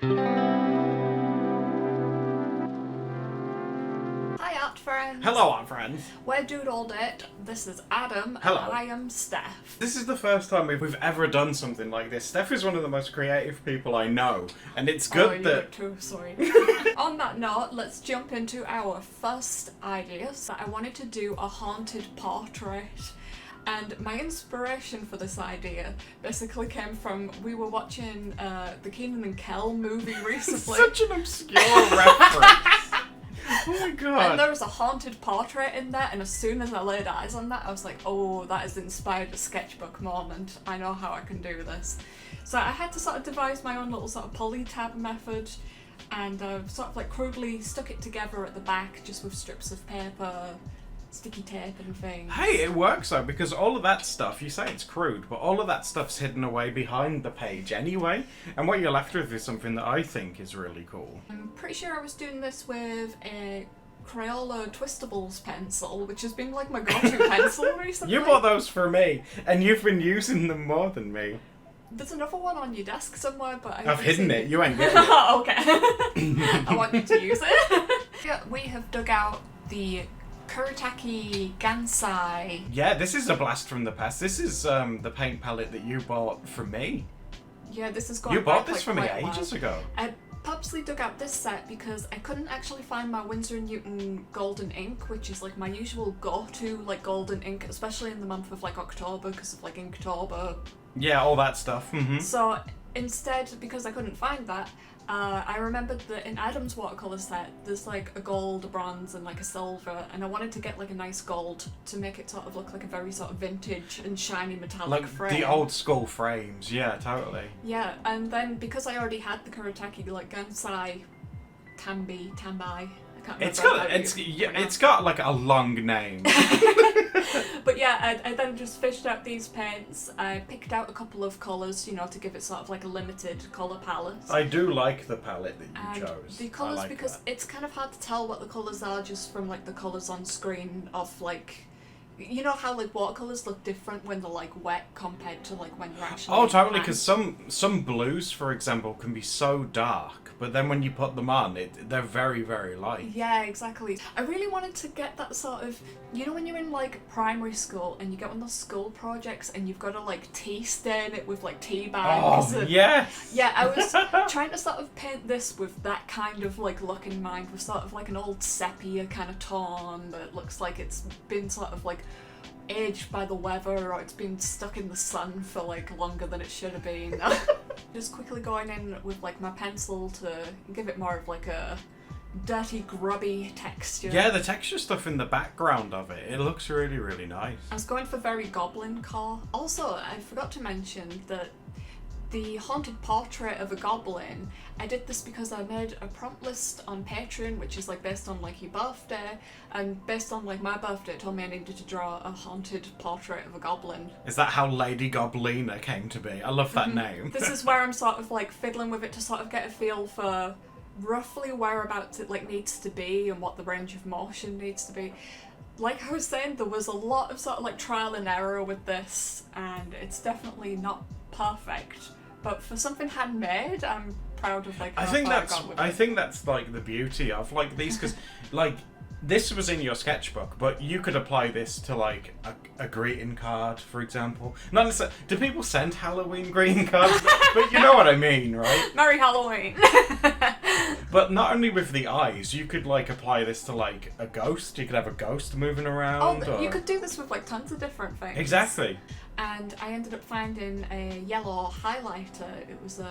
Hi art friends! Hello art friends! We're Doodle. This is Adam. Hello. And I am Steph. This is the first time we've ever done something like this. Steph is one of the most creative people I know, and it's good that... too, sorry. On that note, let's jump into our first idea. So I wanted to do a haunted portrait. And my inspiration for this idea basically came from, we were watching the Kenan and Kel movie recently. Such an obscure reference! Oh my god. And there was a haunted portrait in there, and as soon as I laid eyes on that, I was like, oh, that has inspired a sketchbook moment. I know how I can do this. So I had to sort of devise my own little sort of polytab method, and sort of like crudely stuck it together at the back just with strips of paper, sticky tape and things. Hey, it works though, because all of that stuff, you say it's crude, but all of that stuff's hidden away behind the page anyway, and what you're left with is something that I think is really cool. I'm pretty sure I was doing this with a Crayola Twistables pencil, which has been like my go-to pencil recently. You bought those for me, and you've been using them more than me. There's another one on your desk somewhere, but I've hidden it, you ain't getting it. Okay. I want you to use it. Yeah, we have dug out the Kuretake Gansai. Yeah, this is a blast from the past. This is the paint palette that you bought for me. Yeah, this is going You bought back, this like, for me quite a while. ages ago. I purposely dug out this set because I couldn't actually find my Winsor & Newton golden ink, which is like my usual go-to like golden ink, especially in the month of like October because of like Inktober. Yeah, all that stuff. Mm-hmm. So instead, because I couldn't find that, I remembered that in Adam's watercolor set there's like a gold, a bronze and like a silver, and I wanted to get like a nice gold to make it sort of look like a very sort of vintage and shiny metallic Like frame. the old school frames, yeah, totally. Yeah, and then because I already had the Kuretake like Gansai Tambai, I can't remember. It's got like a long name. But yeah, I then just fished out these paints. I picked out a couple of colours, you know, to give it sort of like a limited colour palette. I do like the palette that you And chose. the colours, like because that. it's kind of hard to tell what the colours are just from like the colours on screen of like, you know how like watercolours look different when they're like wet compared to like when they're actually. Oh, totally. Because some blues, for example, can be so dark, but then when you put them on, they're very, very light. Yeah, exactly. I really wanted to get that sort of, you know, when you're in like primary school and you get one of those school projects and you've got to like tea stain it with like tea bags. Oh, yes. Yeah, I was trying to sort of paint this with that kind of like look in mind, with sort of like an old sepia kind of tone that looks like it's been sort of like aged by the weather, or it's been stuck in the sun for like longer than it should have been. Just quickly going in with like my pencil to give it more of like a dirty, grubby texture. Yeah, the texture stuff in the background of it looks really, really nice. I was going for very goblin core. Also, I forgot to mention that the haunted portrait of a goblin, I did this because I made a prompt list on Patreon, which is like based on like your birthday, and based on like my birthday it told me I needed to draw a haunted portrait of a goblin. Is that how Lady Goblina came to be? I love that name. This is where I'm sort of like fiddling with it to sort of get a feel for roughly whereabouts it like needs to be and what the range of motion needs to be. Like I was saying, there was a lot of sort of like trial and error with this, and it's definitely not perfect. But for something handmade, I'm proud of like how far I got with it. I think that's like the beauty of like these, because like this was in your sketchbook, but you could apply this to like a greeting card, for example. Not necessarily. Do people send Halloween greeting cards? But you know what I mean, right? Merry Halloween! But not only with the eyes, you could like apply this to like a ghost. You could have a ghost moving around. You could do this with like tons of different things. Exactly. And I ended up finding a yellow highlighter. It was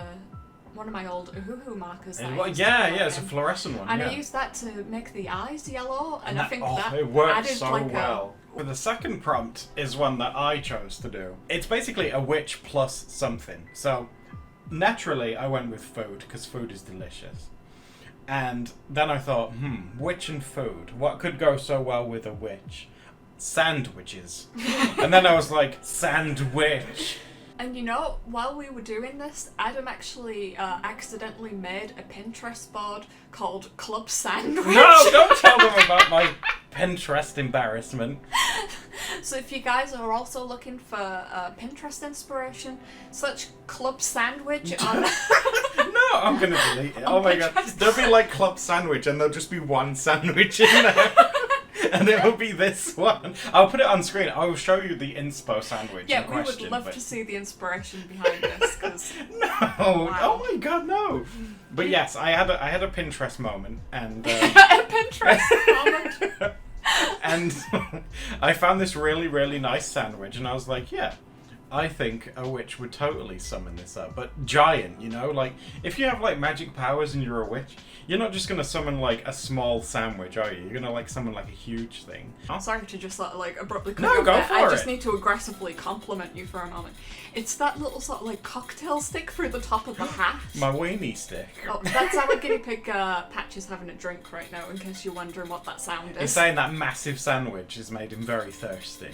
one of my old Ohuhu Markers. It's a fluorescent one. And I used that to make the eyes yellow, and I think that it works added so like well. But the second prompt is one that I chose to do. It's basically a witch plus something. So naturally, I went with food because food is delicious. And then I thought, witch and food. What could go so well with a witch? Sandwiches. And then I was like, sandwich. And you know, while we were doing this, Adam actually accidentally made a Pinterest board called Club Sandwich. No, don't tell them about my Pinterest embarrassment. So if you guys are also looking for Pinterest inspiration, search Club Sandwich on... No, I'm gonna delete it. Oh my god. There'll be like club sandwich and there'll just be one sandwich in there. And it will be this one. I'll put it on screen. I will show you the inspo sandwich. Yeah, in we question, would love but... to see the inspiration behind this. Cause... No! Wow. Oh my god, no! But yes, I had a Pinterest moment, and a Pinterest moment. and I found this really, really nice sandwich, and I was like, yeah, I think a witch would totally summon this up. But giant, you know? Like, if you have, like, magic powers and you're a witch, you're not just gonna summon, like, a small sandwich, are you? You're gonna, like, summon, like, a huge thing. I'm sorry to just, like, abruptly cut No, you go off for there. it. I just need to aggressively compliment you for a moment. It's that little sort of, like, cocktail stick through the top of the hat. My weenie stick. Oh, that's our guinea pig Patch is having a drink right now, in case you're wondering what that sound is. You're saying that massive sandwich has made him very thirsty.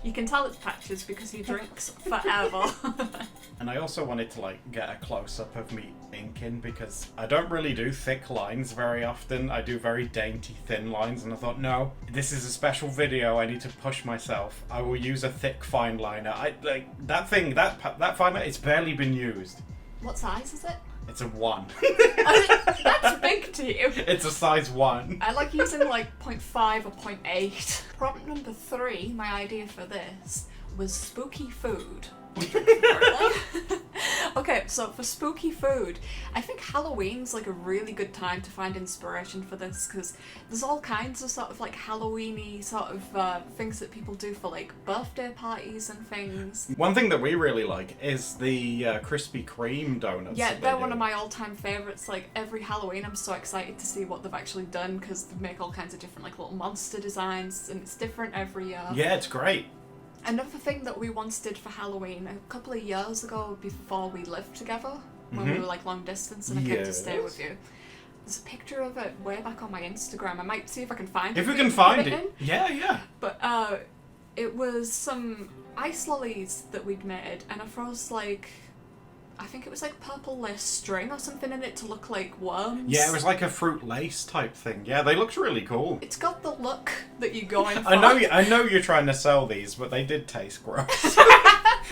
You can tell it's Patches because he drinks forever. And I also wanted to like get a close-up of me inking because I don't really do thick lines very often. I do very dainty thin lines, and I thought, no, this is a special video. I need to push myself. I will use a thick fine liner. I like that thing. That fine liner. It's barely been used. What size is it? It's a 1. That's big to you. It's a size 1. I like using like 0.5 or 0.8. Prompt number 3, my idea for this, was spooky food. Okay, so for spooky food, I think Halloween's like a really good time to find inspiration for this because there's all kinds of sort of like Halloween-y sort of things that people do for like birthday parties and things. One thing that we really like is the Krispy Kreme donuts. Yeah, that they're they one do. of my all-time favourites. Like every Halloween I'm so excited to see what they've actually done because they make all kinds of different like little monster designs and it's different every year. Yeah, it's great. Another thing that we once did for Halloween a couple of years ago before we lived together, when we were like long distance and I came to stay with you, there's a picture of it way back on my Instagram. I might see if I can find it. If we can find it. in. Yeah. But it was some ice lollies that we'd made and I froze like, I think it was like purple lace string or something in it to look like worms. Yeah, it was like a fruit lace type thing. Yeah, they looked really cool. It's got the look that you're going for. I know you're trying to sell these, but they did taste gross. Hey,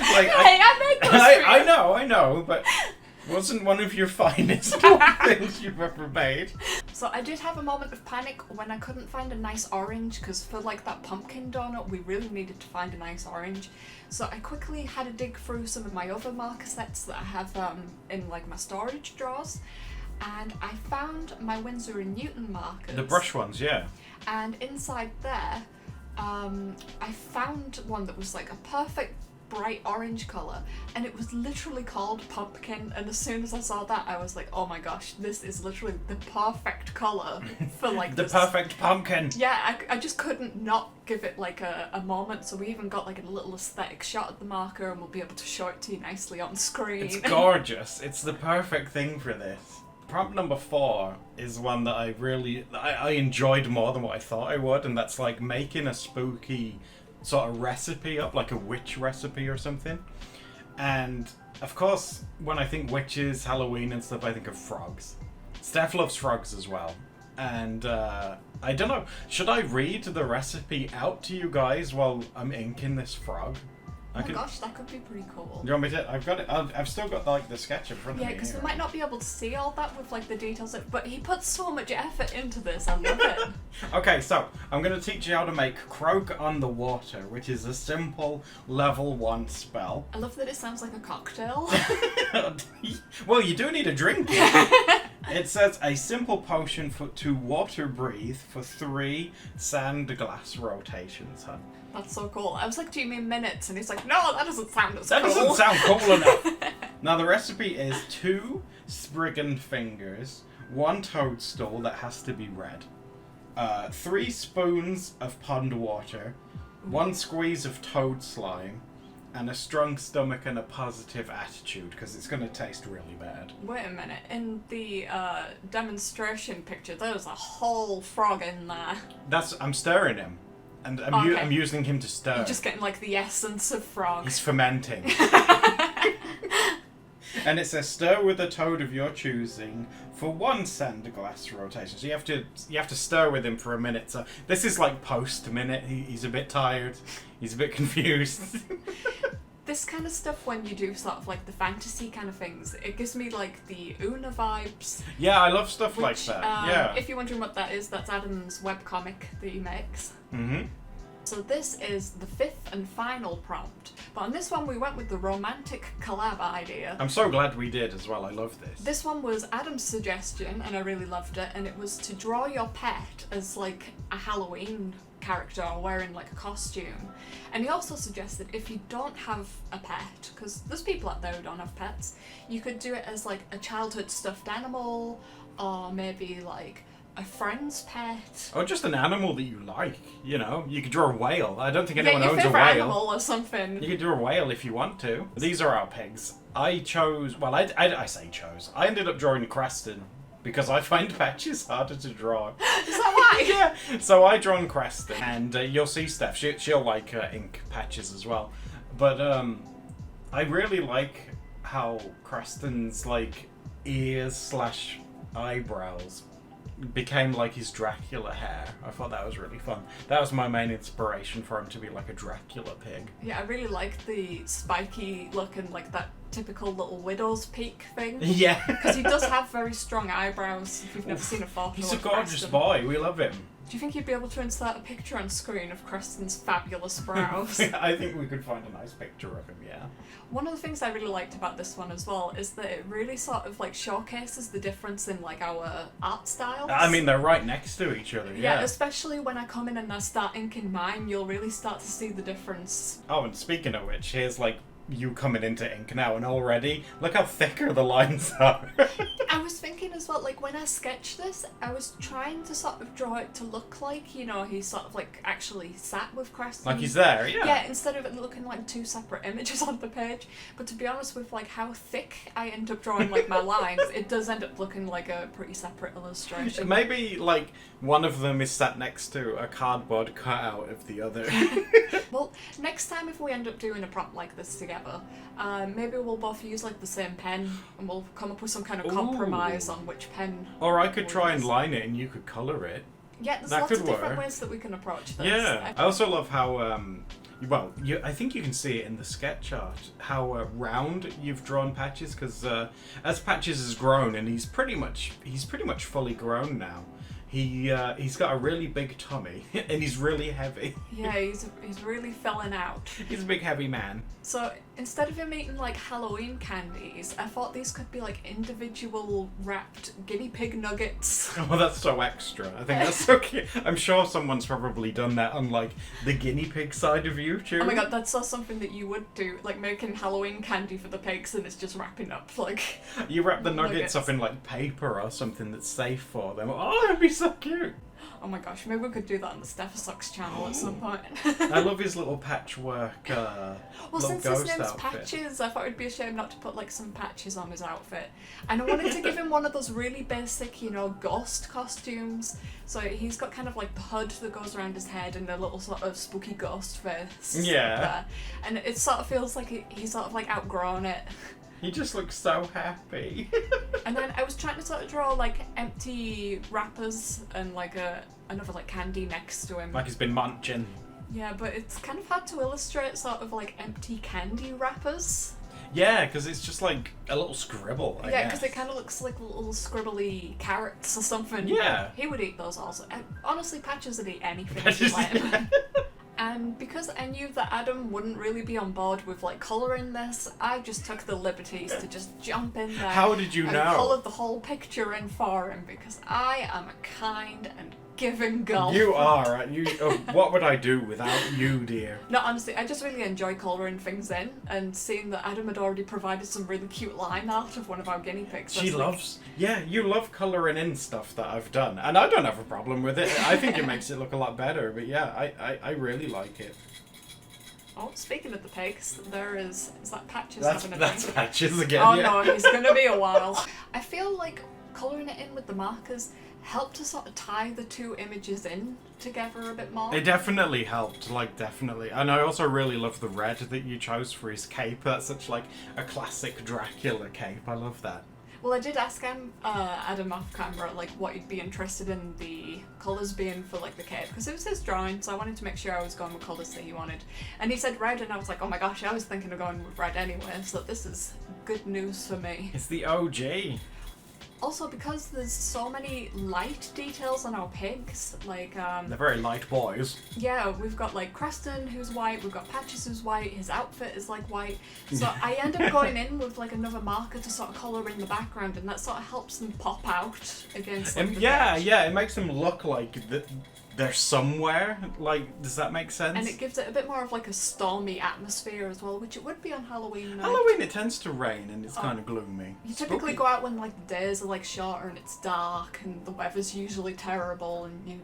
I made those for you. I know, but wasn't one of your finest things you've ever made. So I did have a moment of panic when I couldn't find a nice orange because for like that pumpkin donut we really needed to find a nice orange. So I quickly had to dig through some of my other marker sets that I have in like my storage drawers, and I found my Winsor & Newton markers. The brush ones, yeah. And inside there, I found one that was like a perfect bright orange colour, and it was literally called pumpkin, and as soon as I saw that I was like, oh my gosh, this is literally the perfect colour for like The this. perfect pumpkin. Yeah, I just couldn't not give it like a moment, so we even got like a little aesthetic shot at the marker and we'll be able to show it to you nicely on screen. It's gorgeous. It's the perfect thing for this. Prompt number 4 is one that I enjoyed more than what I thought I would, and that's like making a spooky sort of recipe up, like a witch recipe or something. And of course, when I think witches, Halloween and stuff, I think of frogs. Steph loves frogs as well. And I don't know, should I read the recipe out to you guys while I'm inking this frog? Oh my gosh, that could be pretty cool. You want me to? I've got it. I've still got like the sketch in front of Yeah, me. because we here. might not be able to see all that with like the details, but he puts so much effort into this. I love it. Okay, so I'm going to teach you how to make Croak on the Water, which is a simple level 1 spell. I love that it sounds like a cocktail. Well, you do need a drink. It says a simple potion to water breathe for 3 sand glass rotations, hun. That's so cool. I was like, do you mean minutes? And he's like, no, that doesn't sound as That cool. doesn't sound cool enough. Now, the recipe is 2 spriggan fingers, 1 toadstool that has to be red, 3 spoons of pond water, 1 squeeze of toad slime, and a strong stomach and a positive attitude, because it's going to taste really bad. Wait a minute. In the demonstration picture, there's a whole frog in there. I'm stirring him. And Okay. I'm using him to stir. You're just getting like the essence of frog. He's fermenting. And it says stir with a toad of your choosing for 1 sand glass rotation. So you have to stir with him for a minute. So this is like post minute. He's a bit tired. He's a bit confused. This kind of stuff, when you do sort of like the fantasy kind of things, it gives me like the Una vibes. Yeah, I love stuff Which, like that. Yeah. If you're wondering what that is, that's Adam's webcomic that he makes. Mm-hmm. So this is the 5th and final prompt. But on this one we went with the romantic collab idea. I'm so glad we did as well. I love this. This one was Adam's suggestion and I really loved it, and it was to draw your pet as like a Halloween character or wearing like a costume. And he also suggested if you don't have a pet, because there's people out there who don't have pets, you could do it as like a childhood stuffed animal, or maybe like a friend's pet. Or just an animal that you like, you know. You could draw a whale. I don't think anyone your owns a favourite whale. animal or something. You could do a whale if you want to. These are our pigs. I chose, well, I say chose. I ended up drawing Creston because I find patches harder to draw. Is that why? Yeah. So I drawn Creston, and you'll see Steph. She'll like ink patches as well. But I really like how Creston's like ears / eyebrows became like his Dracula hair. I thought that was really fun. That was my main inspiration for him to be like a Dracula pig. Yeah, I really like the spiky look and like that typical little widow's peak thing. Yeah. Because he does have very strong eyebrows, if you've never seen a photo He's a of gorgeous Creston. boy. We love him. Do you think you'd be able to insert a picture on screen of Creston's fabulous brows? I think we could find a nice picture of him, yeah. One of the things I really liked about this one as well is that it really sort of like showcases the difference in like our art styles. I mean, they're right next to each other, Yeah, yeah. especially when I come in and I start inking mine, you'll really start to see the difference. Oh, and speaking of which, here's like you coming into ink now, and already look how thicker the lines are. I was thinking as well, like when I sketched this, I was trying to sort of draw it to look like, you know, he's sort of like actually sat with Creston. Like he's there, yeah. Yeah, instead of it looking like 2 separate images on the page. But to be honest, with like how thick I end up drawing like my lines, it does end up looking like a pretty separate illustration. Maybe like one of them is sat next to a cardboard cutout of the other. Well, next time if we end up doing a prompt like this together, maybe we'll both use like the same pen and we'll come up with some kind of compromise on which pen. Or I could try we'll and use. line it and you could colour it. Yeah, there's That lots of could different work. ways that we can approach this. Yeah. I also love how, well, I think you can see it in the sketch art, how round you've drawn Patches, because as Patches has grown, and he's pretty much fully grown now, he's got a really big tummy, and he's really heavy. Yeah, he's really filling out. He's a big heavy man. So instead of him eating like Halloween candies, I thought these could be like individual wrapped guinea pig nuggets. Oh, that's so extra. I think that's so cute. I'm sure someone's probably done that on like the guinea pig side of YouTube. Oh my god, that's so something that you would do, like making Halloween candy for the pigs and it's just wrapping up like... You wrap the nuggets up in like paper or something that's safe for them. Oh, it'd be so cute. Oh my gosh, maybe we could do that on the Steph Sucks channel at some point. I love his little patchwork Well, little since his ghost name's outfit. Patches, I thought it'd be a shame not to put like some patches on his outfit. And I wanted to give him one of those really basic, you know, ghost costumes. So he's got kind of like the hood that goes around his head and a little sort of spooky ghost face. Yeah. There. And it sort of feels like he's sort of like outgrown it. He just looks so happy. And then I was trying to sort of draw like empty wrappers and like another like candy next to him. Like he's been munching. Yeah, but it's kind of hard to illustrate sort of like empty candy wrappers. Yeah, because it's just like a little scribble, I Yeah, guess. because it kind of looks like little scribbly carrots or something. Yeah. He would eat those also. And honestly, Patches would eat anything if Patches- you let him. And because I knew that Adam wouldn't really be on board with like colouring this, I just took the liberties to just jump in there. How did you and know? coloured the whole picture in for him because I am a kind and giving girl. You are. What would I do without you, dear? No, honestly, I just really enjoy colouring things in and seeing that Adam had already provided some really cute line art of one of our guinea pigs. She loves... Yeah, you love colouring in stuff that I've done. And I don't have a problem with it. I think it makes it look a lot better. But yeah, I really like it. Oh, speaking of the pigs, there is that Patches That's having a drink? Patches again, Oh yeah. no, he's gonna be a while. I feel like colouring it in with the markers helped to sort of tie the two images in together a bit more. It definitely helped, like, definitely. And I also really love the red that you chose for his cape. That's such, like, a classic Dracula cape. I love that. Well, I did ask him, Adam off camera, like, what he'd be interested in the colours being for, like, the cape, because it was his drawing, so I wanted to make sure I was going with colours that he wanted. And he said red, and I was like, oh my gosh, I was thinking of going with red anyway, so this is good news for me. It's the OG. Also, because there's so many light details on our pigs, like, They're very light boys. yeah, we've got, like, Creston, who's white, we've got Patches, who's white, his outfit is, like, white, so I end up going in with, like, another marker to sort of colour in the background, and that sort of helps them pop out against, like, the Yeah, edge. yeah, it makes them look like they're somewhere. Like, does that make sense? And it gives it a bit more of, like, a stormy atmosphere as well, which it would be on Halloween night. Halloween, it tends to rain and it's kind of gloomy. You typically Spooky. go out when, like, the days are, like, shorter and it's dark and the weather's usually terrible and you're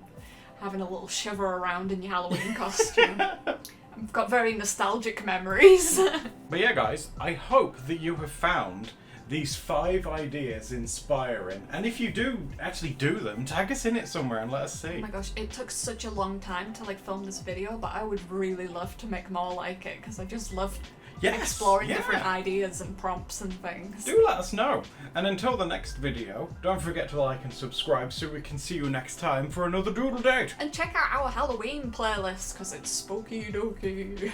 having a little shiver around in your Halloween costume. I've got very nostalgic memories. But yeah, guys, I hope that you have found these 5 ideas inspiring. And if you do actually do them, tag us in it somewhere and let us see. Oh my gosh, it took such a long time to, like, film this video, but I would really love to make more like it because I just love exploring different ideas and prompts and things. Do let us know. And until the next video, don't forget to like and subscribe so we can see you next time for another Doodle date. And check out our Halloween playlist because it's spooky dooky.